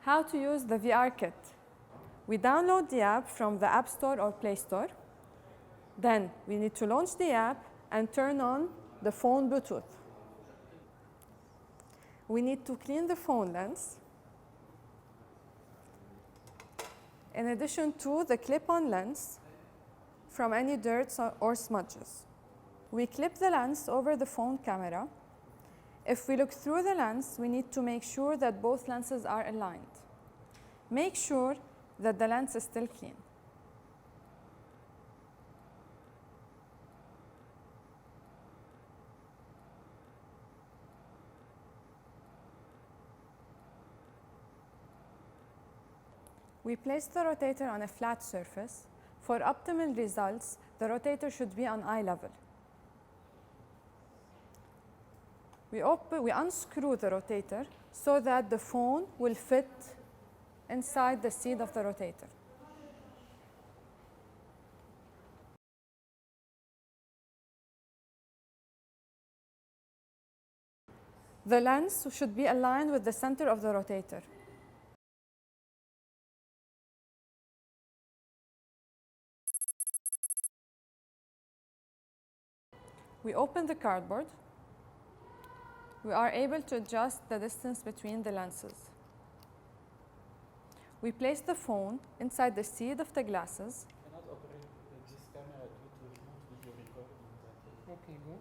How to use the VR kit. We download the app from the App Store or Play Store. Then we need to launch the app and turn on the phone Bluetooth. We need to clean the phone lens, in addition to the clip-on lens from any dirt or smudges. We clip the lens over the phone camera. If we look through the lens, we need to make sure that both lenses are aligned. Make sure that the lens is still clean. We place the rotator on a flat surface. For optimal results, the rotator should be on eye level. We unscrew the rotator so that the phone will fit inside the seat of the rotator. The lens should be aligned with the center of the rotator. We open the cardboard. We are able to adjust the distance between the lenses. We place the phone inside the seat of the glasses. Cannot operate this camera due to remote video recording. Okay, go.